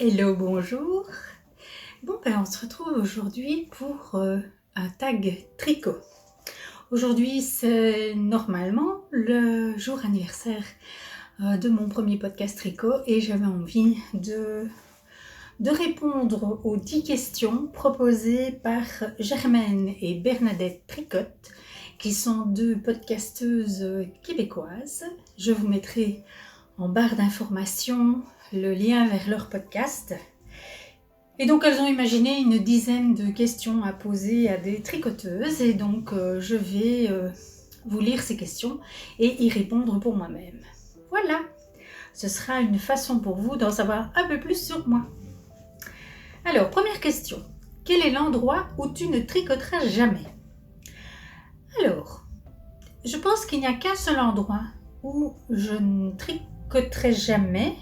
Hello, bonjour. On se retrouve aujourd'hui pour un tag tricot. Aujourd'hui, c'est normalement le jour anniversaire de mon premier podcast tricot et j'avais envie de répondre aux 10 questions proposées par Germaine et Bernadette Tricotte, qui sont deux podcasteuses québécoises. Je vous mettrai en barre d'informations le lien vers leur podcast. Et donc elles ont imaginé une dizaine de questions à poser à des tricoteuses et donc je vais vous lire ces questions et y répondre pour moi-même. Voilà, ce sera une façon pour vous d'en savoir un peu plus sur moi. Alors, première question. Quel est l'endroit où tu ne tricoteras jamais? Alors, je pense qu'il n'y a qu'un seul endroit où je ne tricoterai jamais,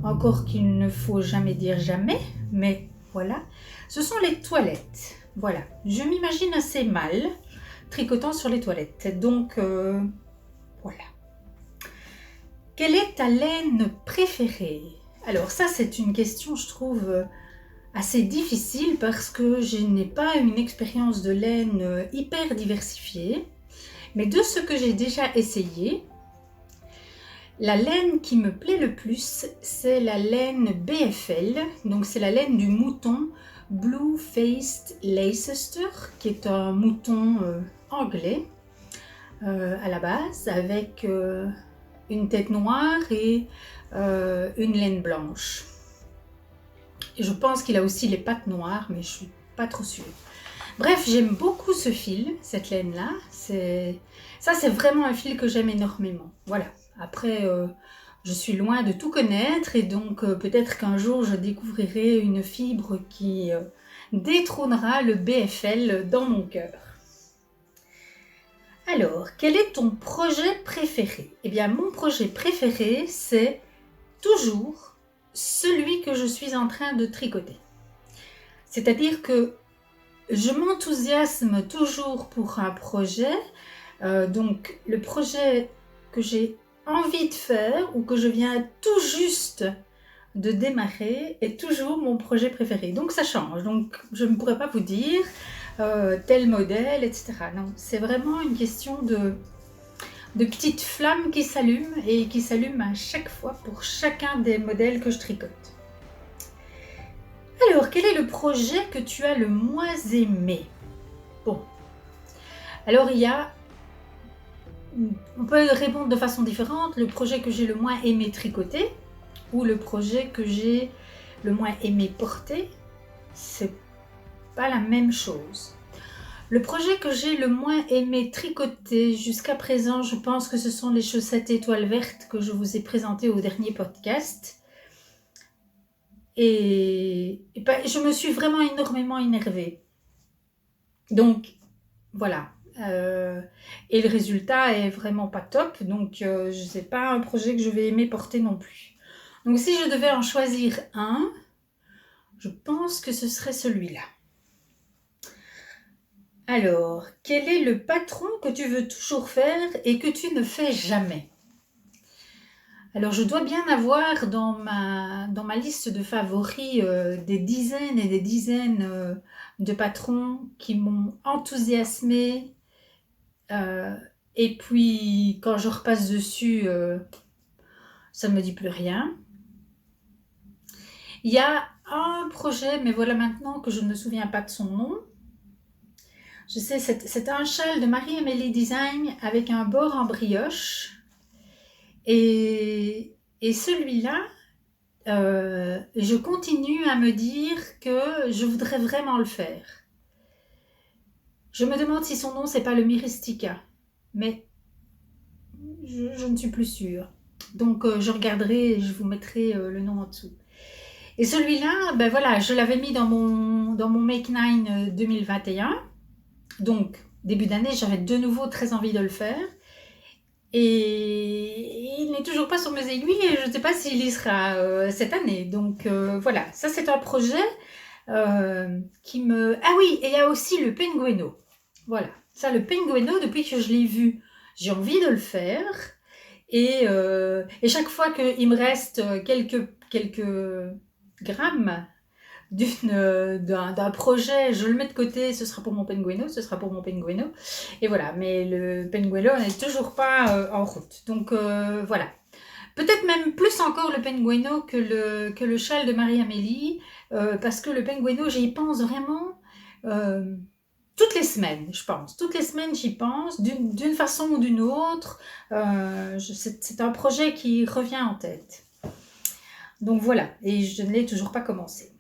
encore qu'il ne faut jamais dire jamais, mais voilà, ce sont les toilettes. Voilà, je m'imagine assez mal tricotant sur les toilettes, donc voilà. Quelle est ta laine préférée? Alors ça, c'est une question, je trouve, assez difficile parce que je n'ai pas une expérience de laine hyper diversifiée. Mais de ce que j'ai déjà essayé, la laine qui me plaît le plus, c'est la laine BFL. Donc c'est la laine du mouton Blue Faced Leicester, qui est un mouton anglais à la base, avec une tête noire et une laine blanche. Et je pense qu'il a aussi les pattes noires, mais je ne suis pas trop sûre. Bref, j'aime beaucoup ce fil, cette laine-là. Ça, c'est vraiment un fil que j'aime énormément. Voilà. Après, je suis loin de tout connaître et donc peut-être qu'un jour, je découvrirai une fibre qui détrônera le BFL dans mon cœur. Alors, quel est ton projet préféré? Eh bien, mon projet préféré, c'est toujours celui que je suis en train de tricoter. C'est-à-dire que je m'enthousiasme toujours pour un projet, donc le projet que j'ai envie de faire ou que je viens tout juste de démarrer est toujours mon projet préféré. Donc ça change, donc je ne pourrais pas vous dire tel modèle, etc. Non, c'est vraiment une question de petites flammes qui s'allument et qui s'allument à chaque fois pour chacun des modèles que je tricote. Alors, quel est le projet que tu as le moins aimé? Bon, alors on peut répondre de façon différente. Le projet que j'ai le moins aimé tricoter ou le projet que j'ai le moins aimé porter, c'est pas la même chose. Le projet que j'ai le moins aimé tricoter jusqu'à présent, je pense que ce sont les chaussettes étoiles vertes que je vous ai présentées au dernier podcast. Et je me suis vraiment énormément énervée. Donc, voilà. Et le résultat est vraiment pas top. Donc, c'est pas un projet que je vais aimer porter non plus. Donc, si je devais en choisir un, je pense que ce serait celui-là. Alors, quel est le patron que tu veux toujours faire et que tu ne fais jamais? Alors, je dois bien avoir dans ma liste de favoris des dizaines et des dizaines de patrons qui m'ont enthousiasmée. Et puis, quand je repasse dessus, ça ne me dit plus rien. Il y a un projet, mais voilà maintenant que je ne me souviens pas de son nom. Je sais, c'est un châle de Marie-Amélie Design avec un bord en brioche. Et celui-là, je continue à me dire que je voudrais vraiment le faire. Je me demande si son nom, c'est pas le Myristica. Mais je ne suis plus sûre. Donc, je regarderai et je vous mettrai le nom en dessous. Et celui-là, ben voilà, je l'avais mis dans mon Make 9 2021. Donc, début d'année, j'avais de nouveau très envie de le faire. Et il n'est toujours pas sur mes aiguilles et je ne sais pas s'il y sera cette année. Donc, voilà, ça c'est un projet qui me... Ah oui, et il y a aussi le Pengueno. Voilà, ça le Pengueno, depuis que je l'ai vu, j'ai envie de le faire. Et chaque fois qu'il me reste quelques grammes d'un projet, je le mets de côté, ce sera pour mon penguino, ce sera pour mon penguino. Et voilà, mais le penguino n'est toujours pas en route. Donc voilà. Peut-être même plus encore le penguino que le châle de Marie-Amélie, parce que le penguino, j'y pense vraiment toutes les semaines, je pense. Toutes les semaines, j'y pense, d'une façon ou d'une autre. C'est un projet qui revient en tête. Donc voilà, et je ne l'ai toujours pas commencé.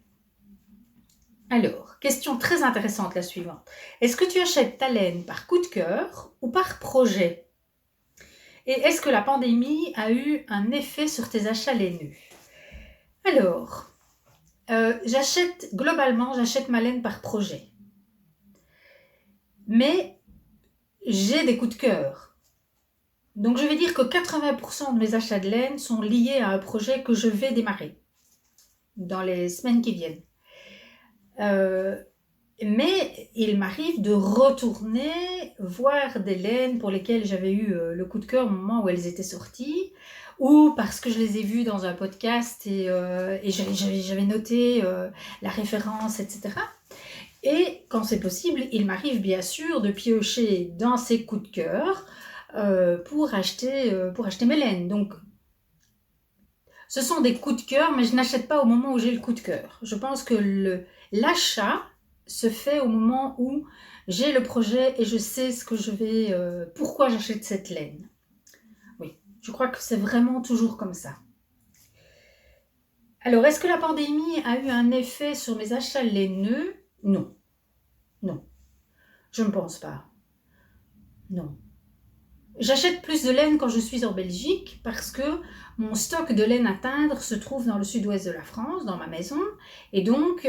Alors, question très intéressante la suivante. Est-ce que tu achètes ta laine par coup de cœur ou par projet? Et est-ce que la pandémie a eu un effet sur tes achats laineux? Alors, globalement, j'achète ma laine par projet. Mais j'ai des coups de cœur. Donc je vais dire que 80% de mes achats de laine sont liés à un projet que je vais démarrer dans les semaines qui viennent. Mais il m'arrive de retourner voir des laines pour lesquelles j'avais eu le coup de cœur au moment où elles étaient sorties, ou parce que je les ai vues dans un podcast et j'avais noté la référence, etc. Et quand c'est possible, il m'arrive bien sûr de piocher dans ces coups de cœur pour acheter mes laines. Donc, ce sont des coups de cœur, mais je n'achète pas au moment où j'ai le coup de cœur. Je pense que l'achat se fait au moment où j'ai le projet et je sais ce que je vais, pourquoi j'achète cette laine. Oui, je crois que c'est vraiment toujours comme ça. Alors, est-ce que la pandémie a eu un effet sur mes achats laineux? Non. Non. Je ne pense pas. Non. J'achète plus de laine quand je suis en Belgique parce que mon stock de laine à teindre se trouve dans le sud-ouest de la France, dans ma maison. Et donc,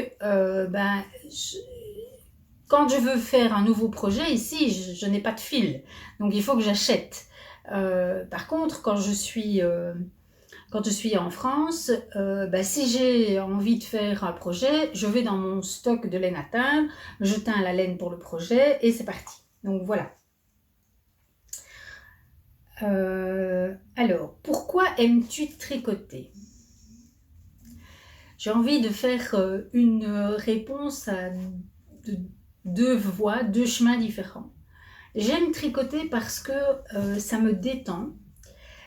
quand je veux faire un nouveau projet, ici, je n'ai pas de fil. Donc, il faut que j'achète. Par contre, quand je suis en France, si j'ai envie de faire un projet, je vais dans mon stock de laine à teindre, je teins la laine pour le projet et c'est parti. Donc, voilà. Alors, pourquoi aimes-tu tricoter? J'ai envie de faire une réponse à deux voies, deux chemins différents. J'aime tricoter parce que ça me détend,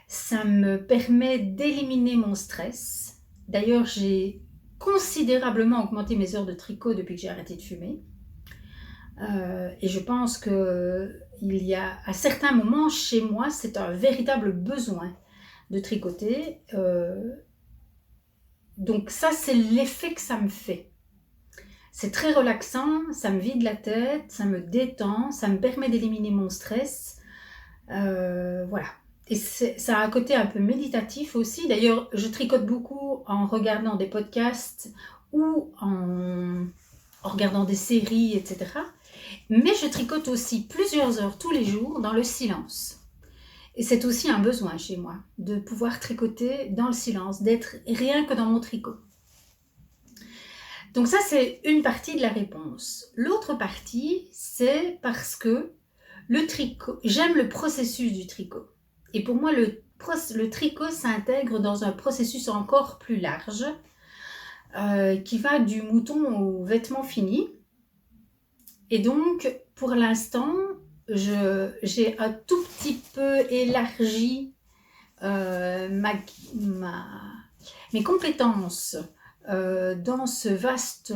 ça me permet d'éliminer mon stress. D'ailleurs, j'ai considérablement augmenté mes heures de tricot depuis que j'ai arrêté de fumer. Et je pense que il y a à certains moments chez moi, c'est un véritable besoin de tricoter. Donc ça, c'est l'effet que ça me fait. C'est très relaxant, ça me vide la tête, ça me détend, ça me permet d'éliminer mon stress. Voilà. Et ça a un côté un peu méditatif aussi. D'ailleurs, je tricote beaucoup en regardant des podcasts ou en regardant des séries, etc. Mais je tricote aussi plusieurs heures tous les jours dans le silence. Et c'est aussi un besoin chez moi, de pouvoir tricoter dans le silence, d'être rien que dans mon tricot. Donc ça, c'est une partie de la réponse. L'autre partie, c'est parce que le tricot, j'aime le processus du tricot. Et pour moi, le tricot s'intègre dans un processus encore plus large, qui va du mouton au vêtement fini. Et donc, pour l'instant, j'ai un tout petit peu élargi mes compétences dans ce vaste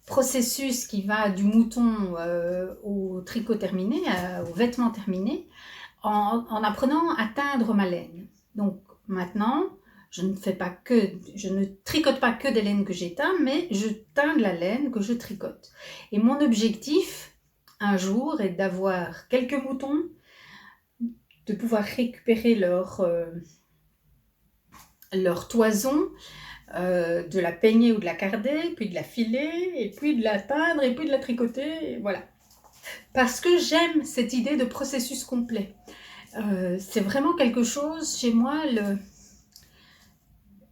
processus qui va du mouton au tricot terminé, au vêtement terminé, en apprenant à teindre ma laine. Donc maintenant, je ne tricote pas que des laines que j'éteins, mais je teins de la laine que je tricote. Et mon objectif, un jour, est d'avoir quelques moutons, de pouvoir récupérer leur toison, de la peigner ou de la carder, puis de la filer, et puis de la teindre, et puis de la tricoter, et voilà. Parce que j'aime cette idée de processus complet. C'est vraiment quelque chose, chez moi,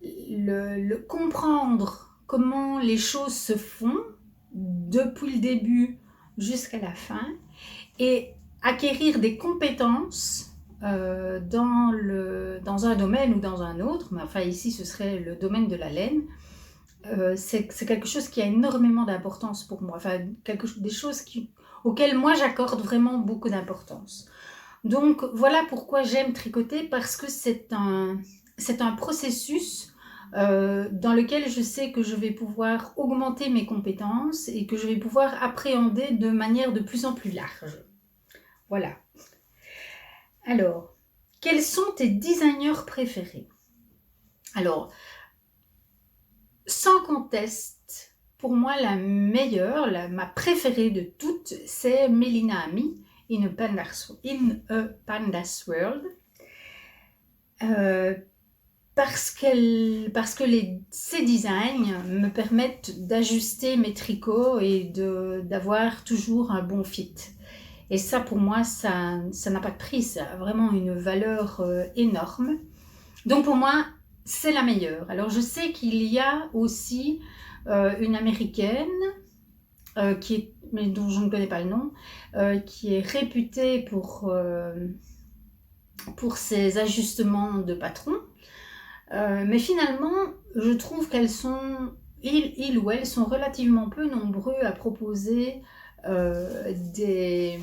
le comprendre comment les choses se font, depuis le début jusqu'à la fin, et acquérir des compétences dans un domaine ou dans un autre, mais enfin ici ce serait le domaine de la laine, c'est quelque chose qui a énormément d'importance pour moi, enfin des choses auxquelles moi j'accorde vraiment beaucoup d'importance. Donc voilà pourquoi j'aime tricoter, parce que c'est un processus dans lequel je sais que je vais pouvoir augmenter mes compétences et que je vais pouvoir appréhender de manière de plus en plus large. Voilà. Alors, quels sont tes designers préférés? Alors, sans conteste, pour moi la meilleure, ma préférée de toutes, c'est Melina Ami, In a Pandas World. Parce que ces designs me permettent d'ajuster mes tricots et d'avoir toujours un bon fit. Et ça, pour moi, ça n'a pas de prix, ça a vraiment une valeur énorme. Donc pour moi, c'est la meilleure. Alors je sais qu'il y a aussi une américaine mais dont je ne connais pas le nom, qui est réputée pour ses ajustements de patron. Mais finalement, je trouve ils ou elles sont relativement peu nombreux à proposer des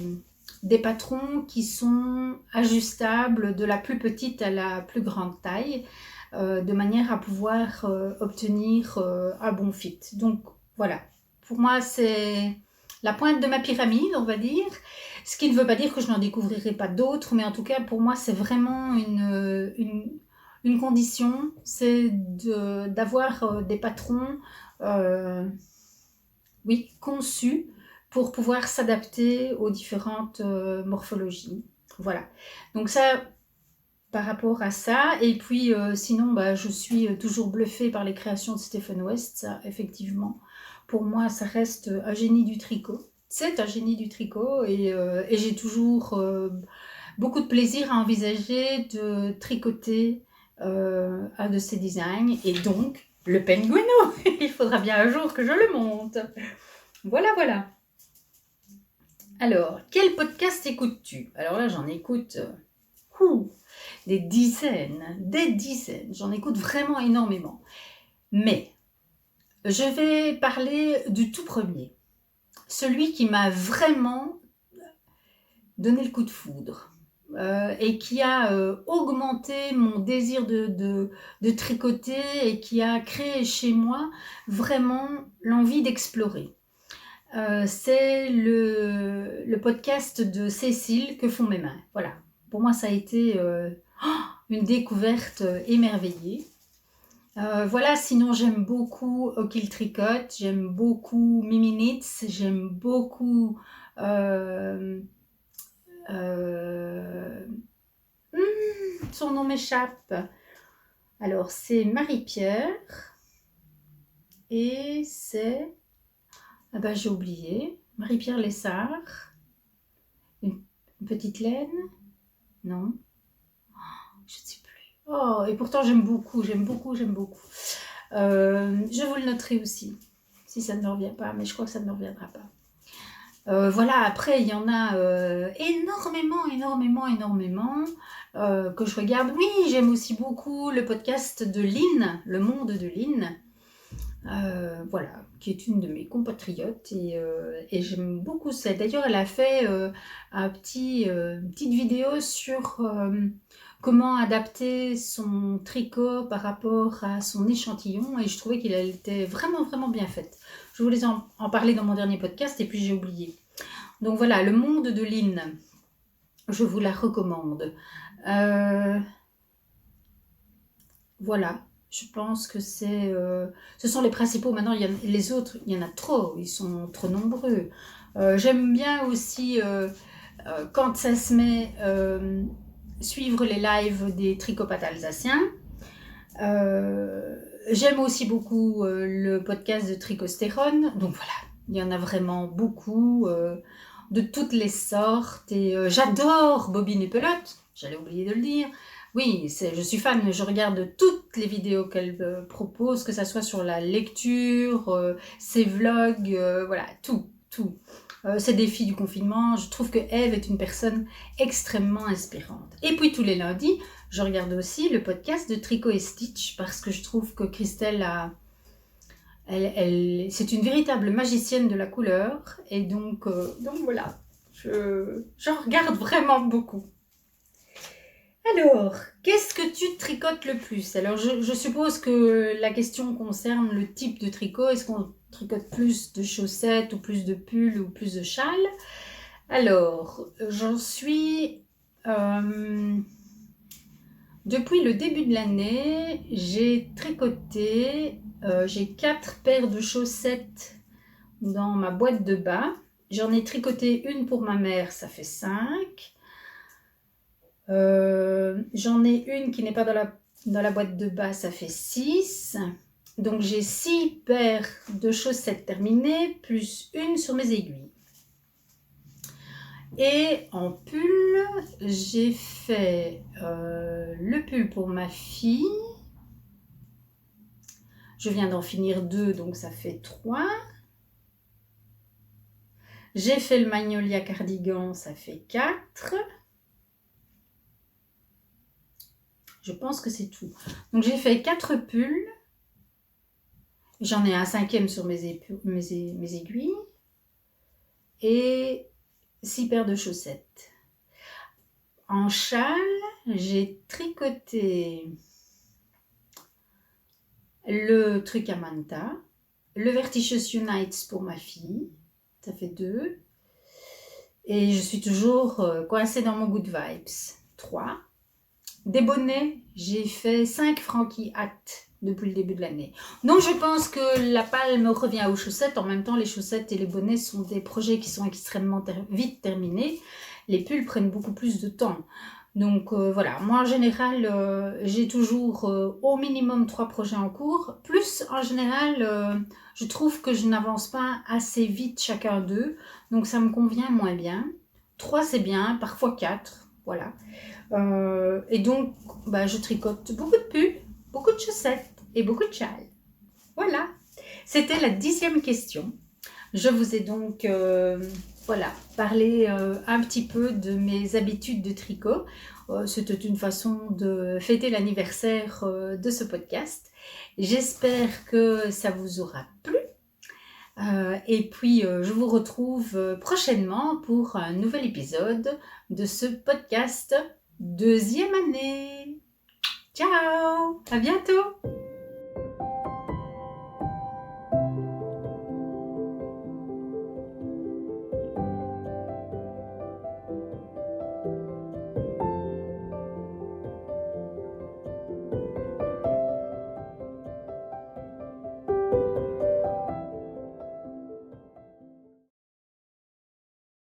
patrons qui sont ajustables de la plus petite à la plus grande taille, de manière à pouvoir obtenir un bon fit. Donc voilà, pour moi c'est la pointe de ma pyramide, on va dire. Ce qui ne veut pas dire que je n'en découvrirai pas d'autres, mais en tout cas pour moi c'est vraiment une condition, c'est d'avoir des patrons conçus pour pouvoir s'adapter aux différentes morphologies. Voilà. Donc ça, par rapport à ça. Et puis sinon, je suis toujours bluffée par les créations de Stephen West. Ça, effectivement, pour moi, ça reste un génie du tricot. C'est un génie du tricot et j'ai toujours beaucoup de plaisir à envisager de tricoter un de ses designs, et donc le Penguino. Il faudra bien un jour que je le monte. Voilà, voilà. Alors, quel podcast écoutes-tu? Alors là, j'en écoute des dizaines. J'en écoute vraiment énormément. Mais je vais parler du tout premier. Celui qui m'a vraiment donné le coup de foudre. Et qui a augmenté mon désir de tricoter et qui a créé chez moi vraiment l'envie d'explorer. C'est le podcast de Cécile, Que font mes mains. Voilà, pour moi ça a été une découverte émerveillée. Voilà, sinon j'aime beaucoup Okil Tricote, j'aime beaucoup Mimi Knits, j'aime beaucoup son nom m'échappe. Alors c'est Marie-Pierre et c'est j'ai oublié, Marie-Pierre Lessard, une petite laine, non, je ne sais plus. Oh, et pourtant j'aime beaucoup. Je vous le noterai aussi si ça ne me revient pas, mais je crois que ça ne me reviendra pas. Voilà, après il y en a énormément que je regarde. Oui, j'aime aussi beaucoup le podcast de Lynn, Le Monde de Lynn, voilà, qui est une de mes compatriotes et j'aime beaucoup ça. D'ailleurs, elle a fait une petite vidéo sur comment adapter son tricot par rapport à son échantillon, et je trouvais qu'elle était vraiment bien faite. Je voulais en parler dans mon dernier podcast et puis j'ai oublié. Donc voilà, Le Monde de Lynn, je vous la recommande. Voilà, je pense que ce sont les principaux. Maintenant, les autres, il y en a trop, ils sont trop nombreux. J'aime bien aussi, quand ça se met, suivre les lives des tricopates alsaciens. J'aime aussi beaucoup le podcast de Tricostérone. Donc voilà, il y en a vraiment beaucoup, de toutes les sortes. Et j'adore Bobine et Pelote, j'allais oublier de le dire. Oui, je suis fan, je regarde toutes les vidéos qu'elle propose, que ça soit sur la lecture, ses vlogs, voilà, tout tout. Ces défis du confinement, je trouve que Eve est une personne extrêmement inspirante. Et puis tous les lundis, je regarde aussi le podcast de Tricot et Stitch parce que je trouve que Christelle c'est une véritable magicienne de la couleur. Et donc voilà, j'en regarde vraiment beaucoup. Alors, qu'est-ce que tu tricotes le plus? Alors, je suppose que la question concerne le type de tricot. Est-ce qu'on tricote plus de chaussettes ou plus de pulls ou plus de châles? Alors, j'en suis... depuis le début de l'année, j'ai tricoté, j'ai 4 paires de chaussettes dans ma boîte de bas. J'en ai tricoté une pour ma mère, ça fait 5. J'en ai une qui n'est pas dans la boîte de bas, ça fait 6. Donc j'ai 6 paires de chaussettes terminées, plus une sur mes aiguilles. Et en pull, j'ai fait le pull pour ma fille. Je viens d'en finir 2, donc ça fait 3. J'ai fait le Magnolia cardigan, ça fait 4. Je pense que c'est tout. Donc j'ai fait 4 pulls. J'en ai un 5e sur mes aiguilles. Et 6 paires de chaussettes. En châle, j'ai tricoté le truc à manta, le Verticious Unites pour ma fille, ça fait 2. Et je suis toujours coincée dans mon Good Vibes, 3. Des bonnets, j'ai fait 5 Frankie Hat depuis le début de l'année. Donc je pense que la palme revient aux chaussettes. En même temps, les chaussettes et les bonnets sont des projets qui sont extrêmement vite terminés. Les pulls prennent beaucoup plus de temps. Donc voilà, moi en général, j'ai toujours au minimum 3 projets en cours. Plus en général, je trouve que je n'avance pas assez vite chacun d'eux. Donc ça me convient moins bien. 3 c'est bien, parfois 4, voilà. Et donc, je tricote beaucoup de pulls, beaucoup de chaussettes et beaucoup de châles. Voilà, c'était la 10e question. Je vous ai donc parlé un petit peu de mes habitudes de tricot. C'était une façon de fêter l'anniversaire de ce podcast. J'espère que ça vous aura plu. Et puis, je vous retrouve prochainement pour un nouvel épisode de ce podcast 2e année. Ciao, à bientôt.